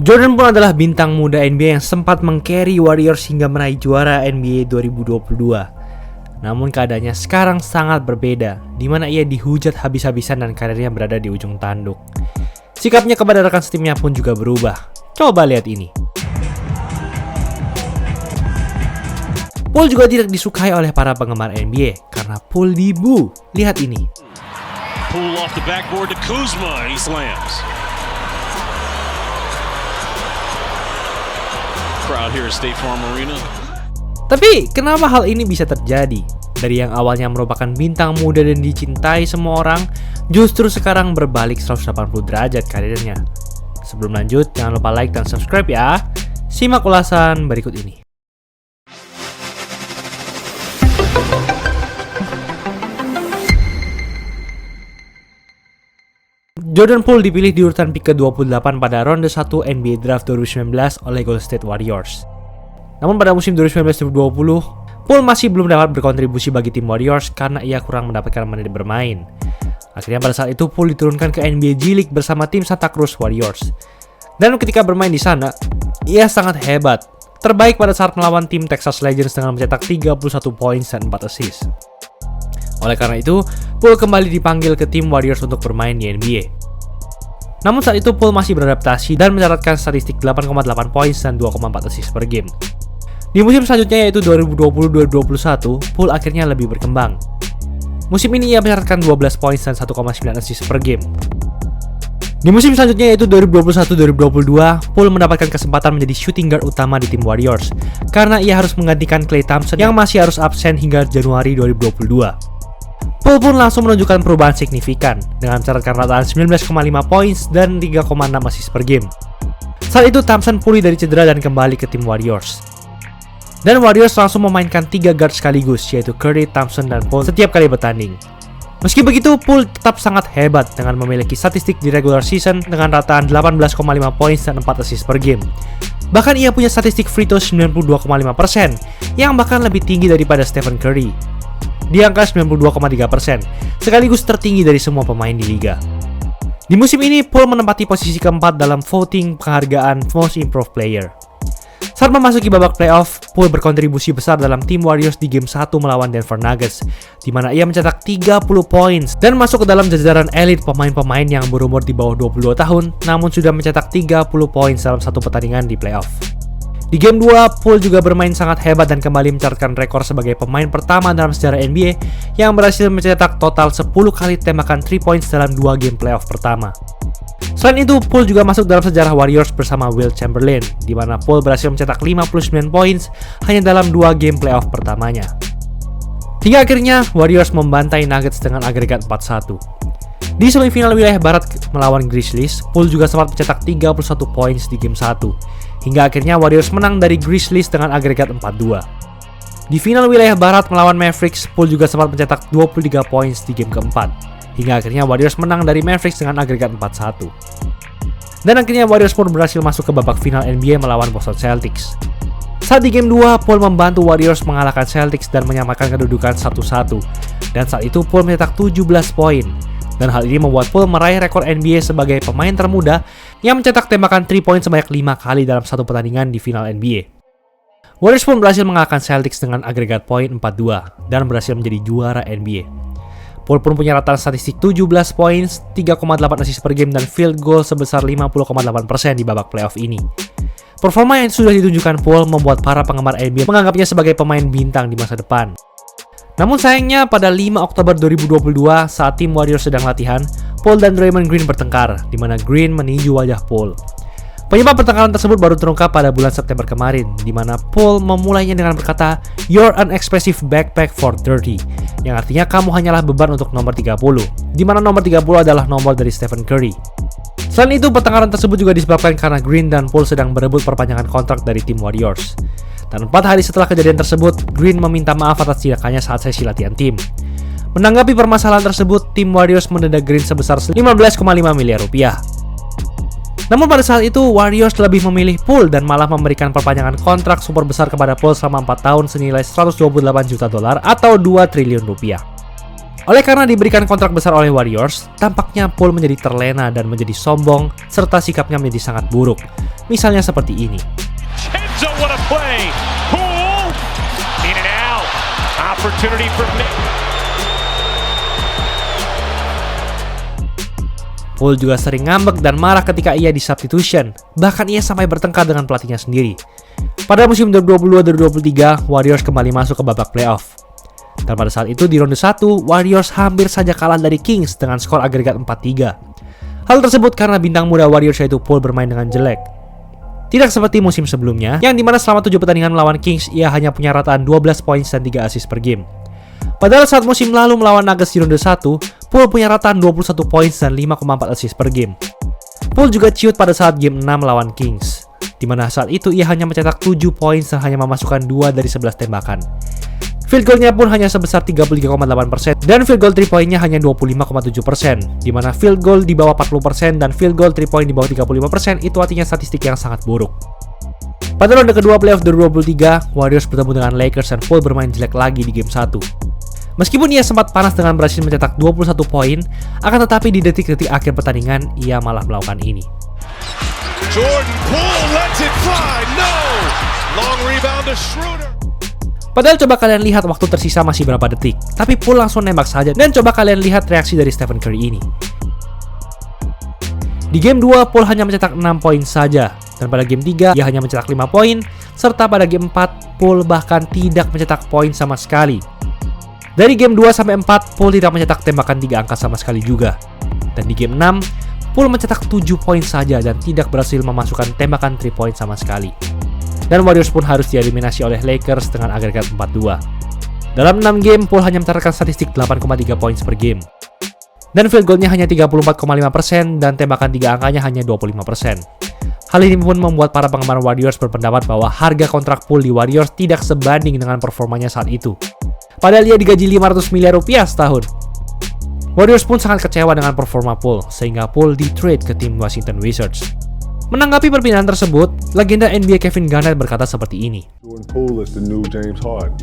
Jordan Poole adalah bintang muda NBA yang sempat meng-carry Warriors hingga meraih juara NBA 2022. Namun keadaannya sekarang sangat berbeda, di mana ia dihujat habis-habisan dan karirnya berada di ujung tanduk. Sikapnya kepada rekan setimnya pun juga berubah. Coba lihat ini. Poole juga tidak disukai oleh para penggemar NBA karena Poole dibu. Lihat ini. Poole off the backboard to Kuzma, he slams. Crowd here at State Farm Arena. Tapi kenapa hal ini bisa terjadi? Dari yang awalnya merupakan bintang muda dan dicintai semua orang, justru sekarang berbalik 180 derajat karirnya. Sebelum lanjut, jangan lupa like dan subscribe ya. Simak ulasan berikut ini. Jordan Poole dipilih di urutan pick ke-28 pada ronde 1 NBA Draft 2019 oleh Golden State Warriors. Namun pada musim 2019-2020, Poole masih belum dapat berkontribusi bagi tim Warriors karena ia kurang mendapatkan menit bermain. Akhirnya pada saat itu Poole diturunkan ke NBA G League bersama tim Santa Cruz Warriors. Dan ketika bermain di sana, ia sangat hebat. Terbaik pada saat melawan tim Texas Legends dengan mencetak 31 poin dan 4 assist. Oleh karena itu, Poole kembali dipanggil ke tim Warriors untuk bermain di NBA. Namun saat itu Poole masih beradaptasi dan mencatatkan statistik 8,8 poin dan 2,4 assist per game. Di musim selanjutnya yaitu 2020-2021, Poole akhirnya lebih berkembang. Musim ini ia mencatatkan 12 poin dan 1,9 assist per game. Di musim selanjutnya yaitu 2021-2022, Poole mendapatkan kesempatan menjadi shooting guard utama di tim Warriors karena ia harus menggantikan Klay Thompson yang masih harus absen hingga Januari 2022. Poole pun langsung menunjukkan perubahan signifikan dengan mencatatkan rataan 19,5 poin dan 3,6 assist per game. Saat itu Thompson pulih dari cedera dan kembali ke tim Warriors. Dan Warriors langsung memainkan 3 guard sekaligus yaitu Curry, Thompson, dan Poole setiap kali bertanding. Meski begitu, Poole tetap sangat hebat dengan memiliki statistik di regular season dengan rataan 18,5 poin dan 4 assist per game. Bahkan ia punya statistik free throw 92,5% yang bahkan lebih tinggi daripada Stephen Curry. Di angka 92,3%, sekaligus tertinggi dari semua pemain di liga. Di musim ini, Poole menempati posisi keempat dalam voting penghargaan Most Improved Player. Saat memasuki babak playoff, Poole berkontribusi besar dalam tim Warriors di game 1 melawan Denver Nuggets, di mana ia mencetak 30 poin dan masuk ke dalam jajaran elit pemain-pemain yang berumur di bawah 22 tahun, namun sudah mencetak 30 poin dalam satu pertandingan di playoff. Di game 2, Poole juga bermain sangat hebat dan kembali mencatatkan rekor sebagai pemain pertama dalam sejarah NBA yang berhasil mencetak total 10 kali tembakan 3 points dalam 2 game playoff pertama. Selain itu, Poole juga masuk dalam sejarah Warriors bersama Wilt Chamberlain, di mana Poole berhasil mencetak 59 points hanya dalam 2 game playoff pertamanya. Hingga akhirnya, Warriors membantai Nuggets dengan agregat 4-1. Di semifinal wilayah barat melawan Grizzlies, Poole juga sempat mencetak 31 points di game 1. Hingga akhirnya Warriors menang dari Grizzlies dengan agregat 4-2. Di final wilayah barat melawan Mavericks, Poole juga sempat mencetak 23 poin di game keempat. Hingga akhirnya Warriors menang dari Mavericks dengan agregat 4-1. Dan akhirnya Warriors pun berhasil masuk ke babak final NBA melawan Boston Celtics. Saat di game 2, Poole membantu Warriors mengalahkan Celtics dan menyamakan kedudukan 1-1. Dan saat itu Poole mencetak 17 poin. Dan hal ini membuat Poole meraih rekor NBA sebagai pemain termuda yang mencetak tembakan 3 point sebanyak 5 kali dalam satu pertandingan di final NBA. Warriors pun berhasil mengalahkan Celtics dengan agregat poin 4-2 dan berhasil menjadi juara NBA. Poole pun punya rata statistik 17 poin, 3,8 assist per game dan field goal sebesar 50,8% di babak playoff ini. Performa yang sudah ditunjukkan Poole membuat para penggemar NBA menganggapnya sebagai pemain bintang di masa depan. Namun sayangnya pada 5 Oktober 2022 saat tim Warriors sedang latihan, Poole dan Draymond Green bertengkar, di mana Green meninju wajah Poole. Penyebab pertengkaran tersebut baru terungkap pada bulan September kemarin, di mana Poole memulainya dengan berkata, "You're an expensive backpack for 30", yang artinya kamu hanyalah beban untuk nomor 30, di mana nomor 30 adalah nomor dari Stephen Curry. Selain itu, pertengkaran tersebut juga disebabkan karena Green dan Poole sedang berebut perpanjangan kontrak dari tim Warriors. Dan 4 hari setelah kejadian tersebut, Green meminta maaf atas tindakannya saat sesi latihan tim. Menanggapi permasalahan tersebut, tim Warriors mendenda Green sebesar 15,5 miliar rupiah. Namun pada saat itu, Warriors lebih memilih Poole dan malah memberikan perpanjangan kontrak super besar kepada Poole selama 4 tahun senilai $128 juta atau 2 triliun rupiah. Oleh karena diberikan kontrak besar oleh Warriors, tampaknya Poole menjadi terlena dan menjadi sombong, serta sikapnya menjadi sangat buruk. Misalnya seperti ini. Enzo, what a play! Poole! In and out. Opportunity for Nick. Poole juga sering ngambek dan marah ketika ia di substitution. Bahkan ia sampai bertengkar dengan pelatihnya sendiri. Pada musim 2022-2023, Warriors kembali masuk ke babak playoff. Dan pada saat itu di ronde 1, Warriors hampir saja kalah dari Kings dengan skor agregat 4-3. Hal tersebut karena bintang muda Warriors yaitu Poole bermain dengan jelek. Tidak seperti musim sebelumnya, yang dimana selama 7 pertandingan melawan Kings, ia hanya punya rataan 12 poin dan 3 assist per game. Padahal saat musim lalu melawan Nuggets di ronde 1, Poole punya rataan 21 poin dan 5,4 assist per game. Poole juga ciut pada saat game 6 melawan Kings, di mana saat itu ia hanya mencetak 7 poin dan hanya memasukkan 2 dari 11 tembakan. Field goal-nya pun hanya sebesar 33,8% dan field goal 3 poinnya hanya 25,7%, di mana field goal di bawah 40% dan field goal 3 point di bawah 35% itu artinya statistik yang sangat buruk. Pada ronde kedua playoff 2023, Warriors bertemu dengan Lakers dan Poole bermain jelek lagi di game 1. Meskipun ia sempat panas dengan berhasil mencetak 21 poin, akan tetapi di detik-detik akhir pertandingan ia malah melakukan ini. Jordan Poole lets it fly. No! Long rebound to Schroeder. Padahal coba kalian lihat waktu tersisa masih berapa detik, tapi Poole langsung nembak saja dan coba kalian lihat reaksi dari Stephen Curry ini. Di game 2, Poole hanya mencetak 6 poin saja, dan pada game 3 ia hanya mencetak 5 poin, serta pada game 4 Poole bahkan tidak mencetak poin sama sekali. Dari game 2 sampai 4, Poole tidak mencetak tembakan 3 angka sama sekali juga. Dan di game 6, Poole mencetak 7 poin saja dan tidak berhasil memasukkan tembakan 3 point sama sekali. Dan Warriors pun harus dieliminasi oleh Lakers dengan agregat 4-2. Dalam 6 game, Poole hanya mencatatkan statistik 8,3 poin per game. Dan field goal-nya hanya 34,5% dan tembakan 3 angkanya hanya 25%. Hal ini pun membuat para penggemar Warriors berpendapat bahwa harga kontrak Poole di Warriors tidak sebanding dengan performanya saat itu. Padahal ia digaji 500 miliar rupiah setahun. Warriors pun sangat kecewa dengan performa Poole, sehingga Poole di-trade ke tim Washington Wizards. Menanggapi perpindahan tersebut, legenda NBA Kevin Garnett berkata seperti ini. Jordan Poole is the new James Harden.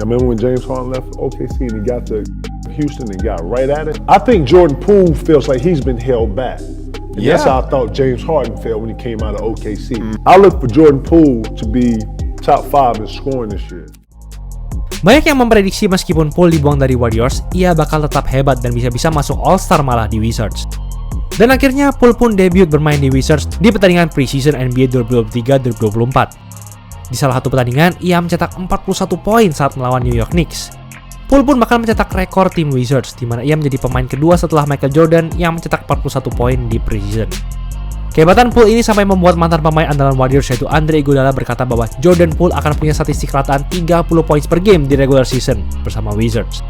You remember when James Harden left OKC and he got to Houston and got right at it? I think Jordan Poole feels like he's been held back. And that's how I thought James Harden felt when he came out of OKC. I look for Jordan Poole to be top 5 in scoring this year. Banyak yang memprediksi meskipun Poole dibuang dari Warriors, ia bakal tetap hebat dan bisa-bisa masuk All-Star malah di Wizards. Dan akhirnya Poole pun debut bermain di Wizards di pertandingan preseason NBA 2023-2024. Di salah satu pertandingan, ia mencetak 41 poin saat melawan New York Knicks. Poole pun bakal mencetak rekor tim Wizards, di mana ia menjadi pemain kedua setelah Michael Jordan yang mencetak 41 poin di preseason. Kehebatan Poole ini sampai membuat mantan pemain andalan Warriors yaitu Andre Iguodala berkata bahwa Jordan Poole akan punya statistik rataan 30 poin per game di regular season bersama Wizards.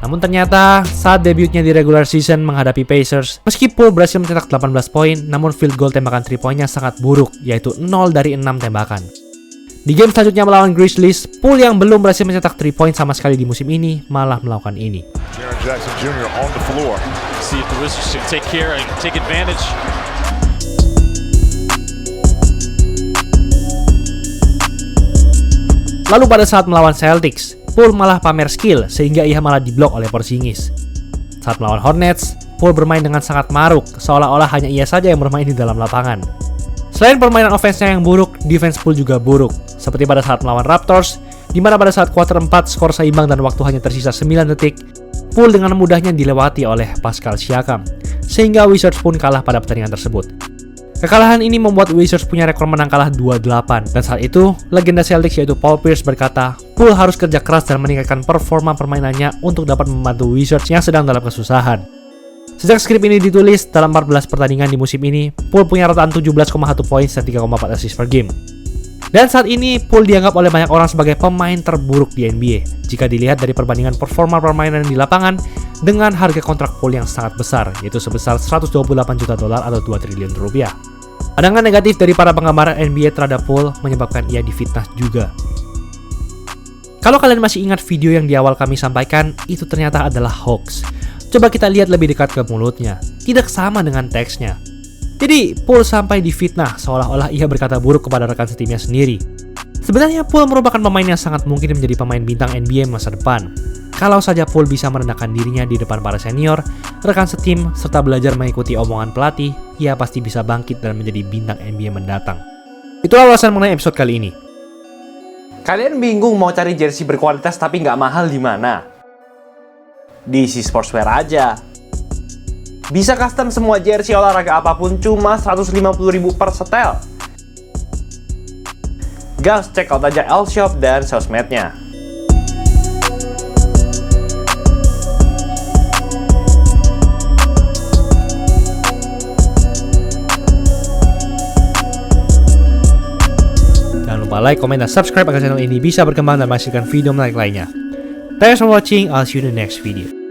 Namun ternyata saat debutnya di regular season menghadapi Pacers, meski Poole berhasil mencetak 18 poin, namun field goal tembakan 3 poinnya sangat buruk, yaitu 0 dari 6 tembakan. Di game selanjutnya melawan Grizzlies, Poole yang belum berhasil mencetak 3 poin sama sekali di musim ini, malah melakukan ini. Jaren Jackson Jr. on the floor. See if the Wizards can take care and take advantage. Lalu pada saat melawan Celtics, Poole malah pamer skill sehingga ia malah diblok oleh Porzingis. Saat melawan Hornets, Poole bermain dengan sangat maruk, seolah-olah hanya ia saja yang bermain di dalam lapangan. Selain permainan offense-nya yang buruk, defense Poole juga buruk. Seperti pada saat melawan Raptors, di mana pada saat kuarter 4 skor seimbang dan waktu hanya tersisa 9 detik, Poole dengan mudahnya dilewati oleh Pascal Siakam, sehingga Wizards pun kalah pada pertandingan tersebut. Kekalahan ini membuat Wizards punya rekor menang kalah 2-8, dan saat itu, legenda Celtics yaitu Paul Pierce berkata, Poole harus kerja keras dan meningkatkan performa permainannya untuk dapat membantu Wizards yang sedang dalam kesusahan. Sejak skrip ini ditulis, dalam 14 pertandingan di musim ini, Poole punya rataan 17,1 poin dan 3,4 assist per game. Dan saat ini, Poole dianggap oleh banyak orang sebagai pemain terburuk di NBA, jika dilihat dari perbandingan performa permainan di lapangan dengan harga kontrak Poole yang sangat besar, yaitu sebesar $128 juta atau 2 triliun rupiah. Pandangan negatif dari para penggemar NBA terhadap Poole menyebabkan ia difitnah juga. Kalau kalian masih ingat video yang di awal kami sampaikan, itu ternyata adalah hoax. Coba kita lihat lebih dekat ke mulutnya, tidak sama dengan teksnya. Jadi, Poole sampai difitnah seolah-olah ia berkata buruk kepada rekan setimnya sendiri. Sebenarnya Poole merupakan pemain yang sangat mungkin menjadi pemain bintang NBA masa depan. kalau saja Paul bisa merendahkan dirinya di depan para senior, rekan setim, serta belajar mengikuti omongan pelatih, ia pasti bisa bangkit dan menjadi bintang NBA mendatang. Itulah ulasan mengenai episode kali ini. Kalian bingung mau cari jersey berkualitas tapi nggak mahal di mana? Di DC Sportswear aja. Bisa custom semua jersey olahraga apapun cuma 150.000 per setel. Guys, check out aja L-Shop dan sosmednya. Jangan lupa like, komen, dan subscribe agar channel ini bisa berkembang dan menghasilkan video menarik lainnya. Thanks for watching, I'll see you in the next video.